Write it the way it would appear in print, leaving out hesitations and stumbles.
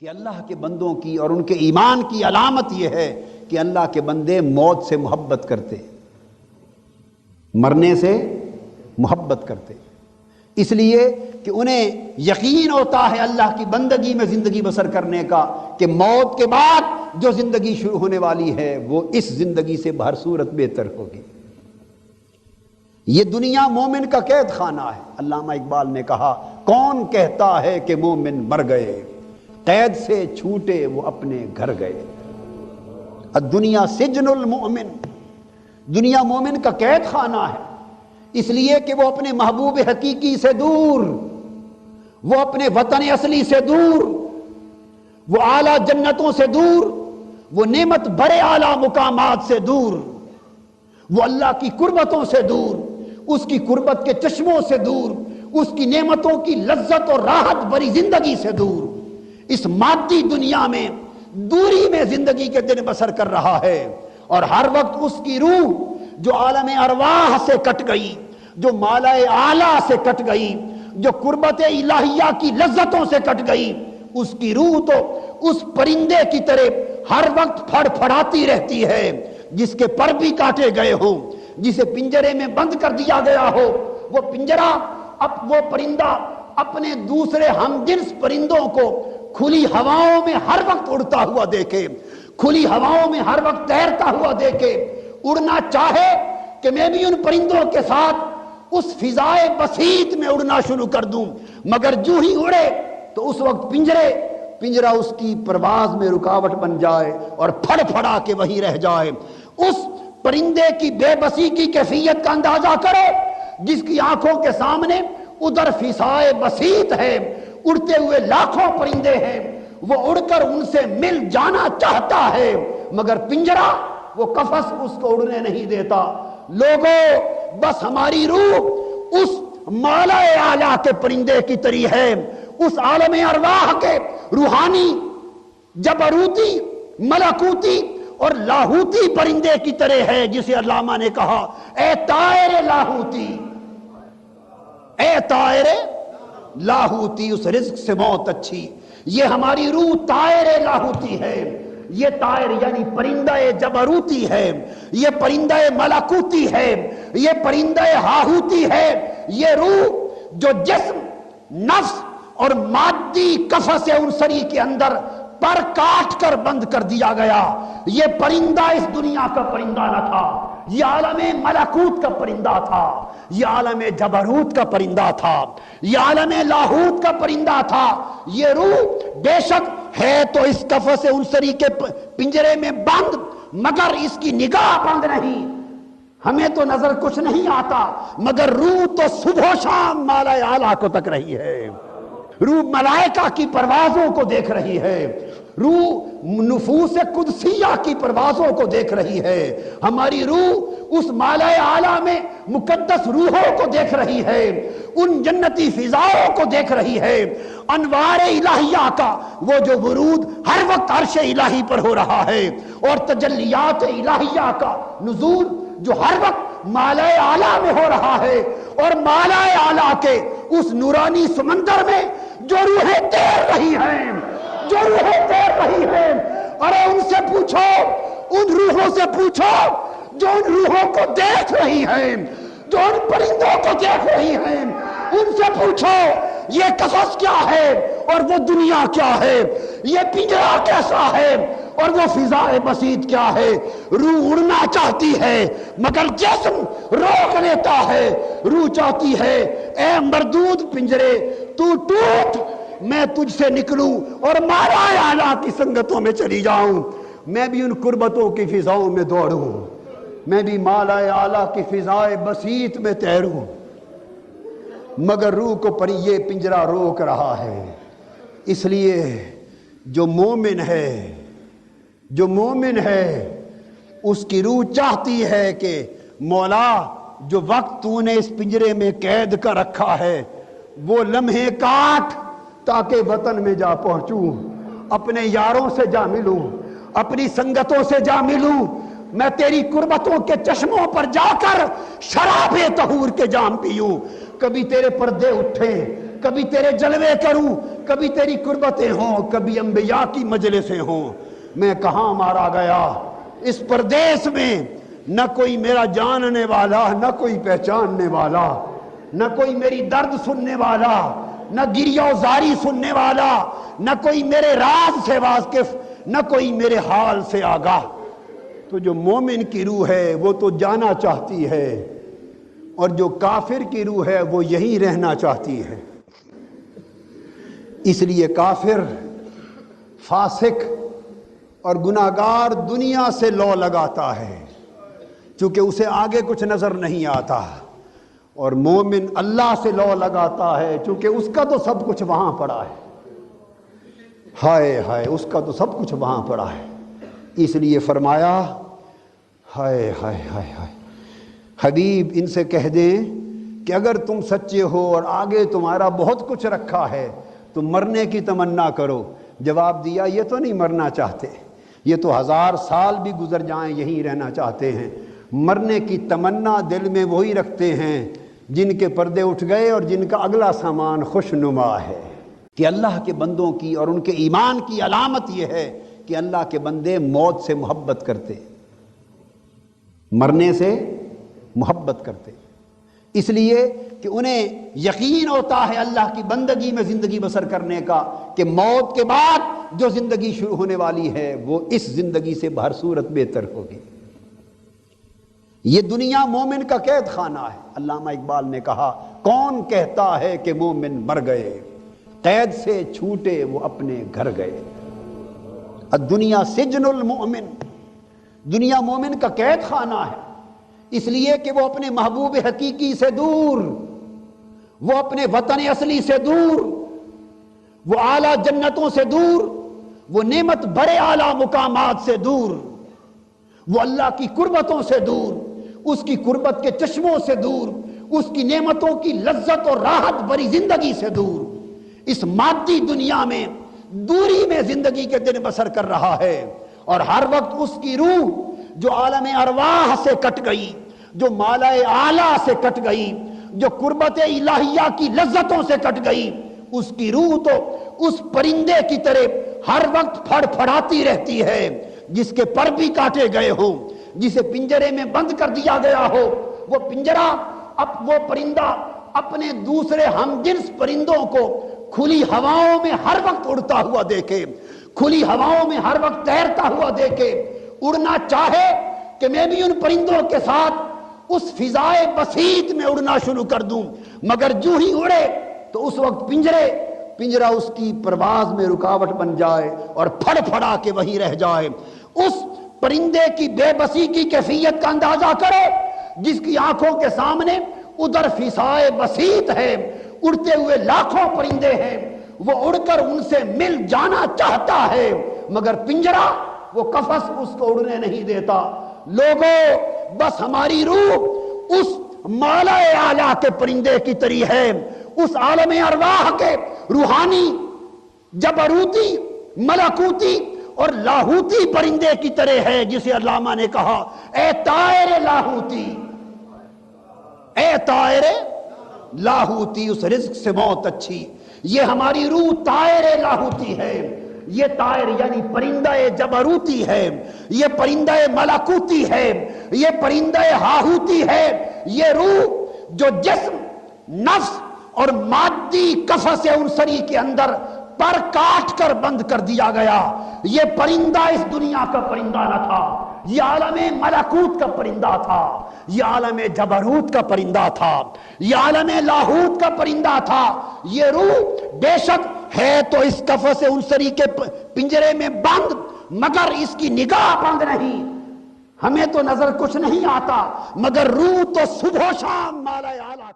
کہ اللہ کے بندوں کی اور ان کے ایمان کی علامت یہ ہے کہ اللہ کے بندے موت سے محبت کرتے، مرنے سے محبت کرتے، اس لیے کہ انہیں یقین ہوتا ہے اللہ کی بندگی میں زندگی بسر کرنے کا کہ موت کے بعد جو زندگی شروع ہونے والی ہے وہ اس زندگی سے بہر صورت بہتر ہوگی۔ یہ دنیا مومن کا قید خانہ ہے۔ علامہ اقبال نے کہا، کون کہتا ہے کہ مومن مر گئے، قید سے چھوٹے وہ اپنے گھر گئے۔ الدنیا سجن المؤمن، دنیا مومن کا قید خانہ ہے، اس لیے کہ وہ اپنے محبوب حقیقی سے دور، وہ اپنے وطن اصلی سے دور، وہ اعلیٰ جنتوں سے دور، وہ نعمت بڑے اعلیٰ مقامات سے دور، وہ اللہ کی قربتوں سے دور، اس کی قربت کے چشموں سے دور، اس کی نعمتوں کی لذت اور راحت بھری زندگی سے دور، اس مادی دنیا میں دوری میں زندگی کے دن بسر کر رہا ہے، اور ہر وقت اس کی روح جو عالم ارواح سے کٹ گئی، جو مالائے اعلیٰ سے کٹ گئی، جو قربت الہیہ کی لذتوں سے کٹ گئی، اس کی روح تو اس پرندے کی طرح ہر وقت پھڑ پھڑاتی رہتی ہے جس کے پر بھی کاٹے گئے ہوں، جسے پنجرے میں بند کر دیا گیا ہو۔ وہ پنجرہ، وہ پرندہ اپنے دوسرے ہم جنس پرندوں کو کھلی ہواؤں میں ہر وقت اڑتا ہوا دیکھے، کھلی ہواؤں میں ہر وقت تیرتا ہوا دیکھے، اڑنا چاہے کہ میں بھی ان پرندوں کے ساتھ اس فضائے بسیط میں اڑنا شروع کر دوں، مگر جو ہی اڑے تو اس وقت پنجرہ اس کی پرواز میں رکاوٹ بن جائے اور پھڑ پھڑا کے وہی رہ جائے۔ اس پرندے کی بے بسی کی کیفیت کا اندازہ کرو جس کی آنکھوں کے سامنے ادھر فضائے بسیط ہے، اڑتے ہوئے لاکھوں پرندے ہیں، وہ اڑ کر ان سے مل جانا چاہتا ہے، مگر پنجرہ، وہ قفس اس کو اڑنے نہیں دیتا۔ لوگوں، بس ہماری روح اس مالائے اعلیٰ کے پرندے کی طرح ہے، اس عالم ارواح کے روحانی، جبروتی، ملکوتی اور لاہوتی پرندے کی طرح ہے، جسے علامہ نے کہا، اے طائر لاہوتی، اے طائر لاہوتی، اس رزق سے موت اچھی۔ یہ ہماری روح طائر لاہوتی ہے، یہ طائر یعنی پرندہ جبروتی ہے، یہ پرندہ ملکوتی ہے، یہ پرندہ ہاہوتی ہے۔ یہ روح جو جسم، نفس اور مادی قفس عنصری کے اندر پر کاٹ کر بند کر دیا گیا، یہ پرندہ اس دنیا کا پرندہ نہ تھا، یہ عالم ملکوت کا پرندہ تھا، یہ عالم جبروت کا پرندہ تھا، یہ عالم لاہوت کا پرندہ تھا۔ یہ روح بے شک ہے تو اس قفس عنصری کے پنجرے میں بند، مگر اس کی نگاہ بند نہیں، ہمیں تو نظر کچھ نہیں آتا، مگر روح تو صبح و شام مالائے اعلیٰ کو تک رہی ہے، روح ملائکہ کی پروازوں کو دیکھ رہی ہے، روح نفوس قدسیہ کی پروازوں کو دیکھ رہی ہے، ہماری روح اس مالائے اعلیٰ میں مقدس روحوں کو دیکھ رہی ہے، ان جنتی فضاؤں کو دیکھ رہی ہے، انوار الہیہ کا وہ جو ورود ہر وقت عرش الہی پر ہو رہا ہے، اور تجلیات الہیہ کا نزول جو ہر وقت مالائے اعلیٰ میں ہو رہا ہے، اور مالائے اعلیٰ کے اس نورانی سمندر میں جو روحیں تیر رہی ہیں، جو روحیں تیر رہی ہیں، ارے ان سے پوچھو، ان روحوں سے پوچھو جو ان روحوں کو دیکھ رہی ہیں، جو ان پرندوں کو دیکھ رہی ہیں، ان سے پوچھو یہ قفس کیا ہے اور وہ دنیا کیا ہے، یہ پنجرہ کیسا ہے اور وہ فضائے بسیط کیا ہے۔ روح اڑنا چاہتی ہے مگر جسم روک لیتا ہے، روح چاہتی ہے اے مردود پنجرے تو ٹوٹ، میں تجھ سے نکلوں اور مالائے اعلیٰ کی سنگتوں میں چلی جاؤں، میں بھی ان قربتوں کی فضاؤں میں دوڑوں، میں بھی مالائے اعلیٰ کی فضائے بسیط میں تیروں، مگر روح کو پر یہ پنجرہ روک رہا ہے۔ اس لیے جو مومن ہے، جو مومن ہے، اس کی روح چاہتی ہے کہ مولا جو وقت تو نے اس پنجرے میں قید کر رکھا ہے وہ لمحے کاٹ تاکہ وطن میں جا پہنچوں، اپنے یاروں سے جا ملوں، اپنی سنگتوں سے جا ملوں، میں تیری قربتوں کے چشموں پر جا کر شراب طہور کے جام پیوں، کبھی تیرے پردے اٹھیں، کبھی تیرے جلوے کروں، کبھی تیری قربتیں ہوں، کبھی انبیاء کی مجلسیں ہوں، میں کہاں مارا گیا اس پردیس میں، نہ کوئی میرا جاننے والا، نہ کوئی پہچاننے والا، نہ کوئی میری درد سننے والا، نہ گریہ و زاری سننے والا، نہ کوئی میرے راز سے واقف، نہ کوئی میرے حال سے آگاہ۔ تو جو مومن کی روح ہے وہ تو جانا چاہتی ہے، اور جو کافر کی روح ہے وہ یہیں رہنا چاہتی ہے۔ اس لیے کافر، فاسق اور گناہگار دنیا سے لو لگاتا ہے چونکہ اسے آگے کچھ نظر نہیں آتا، اور مومن اللہ سے لو لگاتا ہے چونکہ اس کا تو سب کچھ وہاں پڑا ہے۔ ہائے ہائے، اس کا تو سب کچھ وہاں پڑا ہے۔ اس لیے فرمایا ہائے ہائے ہائے ہائے، حبیب ان سے کہہ دیں کہ اگر تم سچے ہو اور آگے تمہارا بہت کچھ رکھا ہے تو مرنے کی تمنا کرو۔ جواب دیا یہ تو نہیں مرنا چاہتے، یہ تو 1000 سال بھی گزر جائیں یہیں رہنا چاہتے ہیں۔ مرنے کی تمنا دل میں وہی رکھتے ہیں جن کے پردے اٹھ گئے اور جن کا اگلا سامان خوشنما ہے۔ کہ اللہ کے بندوں کی اور ان کے ایمان کی علامت یہ ہے کہ اللہ کے بندے موت سے محبت کرتے، مرنے سے محبت کرتے، اس لیے کہ انہیں یقین ہوتا ہے اللہ کی بندگی میں زندگی بسر کرنے کا کہ موت کے بعد جو زندگی شروع ہونے والی ہے وہ اس زندگی سے بہر صورت بہتر ہوگی۔ یہ دنیا مومن کا قید خانہ ہے۔ علامہ اقبال نے کہا کون کہتا ہے کہ مومن مر گئے، قید سے چھوٹے وہ اپنے گھر گئے۔ الدنیا سجن المؤمن، دنیا مومن کا قید خانہ ہے، اس لیے کہ وہ اپنے محبوب حقیقی سے دور، وہ اپنے وطن اصلی سے دور، وہ اعلیٰ جنتوں سے دور، وہ نعمت بڑے اعلیٰ مقامات سے دور، وہ اللہ کی قربتوں سے دور، اس کی قربت کے چشموں سے دور، اس کی نعمتوں کی لذت اور راحت بری زندگی سے دور، اس مادی دنیا میں دوری میں زندگی کے دن بسر کر رہا ہے، اور ہر وقت اس کی روح جو عالم ارواح سے کٹ گئی، جو مالائے اعلیٰ سے کٹ گئی، جو قربت الہیہ کی لذتوں سے کٹ گئی، اس کی روح تو اس پرندے کی طرح ہر وقت پھڑ پھڑاتی رہتی ہے جس کے پر بھی کاٹے گئے ہوں، جسے پنجرے میں بند کر دیا گیا ہو۔ وہ پنجرہ، وہ پرندہ اپنے دوسرے ہم جنس پرندوں کو کھلی ہواؤں میں ہر وقت اڑتا ہوا دیکھے، کھلی ہواؤں میں ہر وقت تیرتا ہوا دیکھے، اڑنا چاہے کہ میں بھی ان پرندوں کے ساتھ اس فضائے بسیط میں اڑنا شروع کر دوں، مگر جو ہی اڑے تو اس وقت پنجرہ اس کی پرواز میں رکاوٹ بن جائے اور پھڑ پھڑا کے وہیں رہ جائے۔ اس پرندے کی بے بسی کی کیفیت کا اندازہ کرو جس کی آنکھوں کے سامنے ادھر فضائے بسیط ہے، اڑتے ہوئے لاکھوں پرندے ہیں، وہ اڑ کر ان سے مل جانا چاہتا ہے مگر پنجرہ، وہ قفس اس کو اڑنے نہیں دیتا۔ لوگوں، بس ہماری روح اس مالائے اعلیٰ کے پرندے کی طرح ہے، اس عالم ارواح کے روحانی، جبروتی، ملکوتی اور لاہوتی پرندے کی طرح ہے، جسے علامہ نے کہا اے طائر لاہوتی، اے طائر لاہوتی، اس رزق سے موت اچھی۔ یہ ہماری روح طائر لاہوتی ہے، یہ طائر یعنی پرندہ جبروتی ہے، یہ پرندہ ملکوتی ہے، یہ پرندہ ہاہوتی ہے۔ یہ روح جو جسم، نفس اور مادی قفس عنصری کے اندر پر کاٹ کر بند کر دیا گیا، یہ پرندہ اس دنیا کا پرندہ نہ تھا، یہ عالم ملکوت کا پرندہ تھا، یہ عالم جبروت کا پرندہ تھا، یہ عالم لاہوت کا پرندہ تھا۔ یہ روح بے شک ہے تو اس قفس عنصری کے پنجرے میں بند، مگر اس کی نگاہ بند نہیں، ہمیں تو نظر کچھ نہیں آتا، مگر روح تو صبح و شام مالا اعلیٰ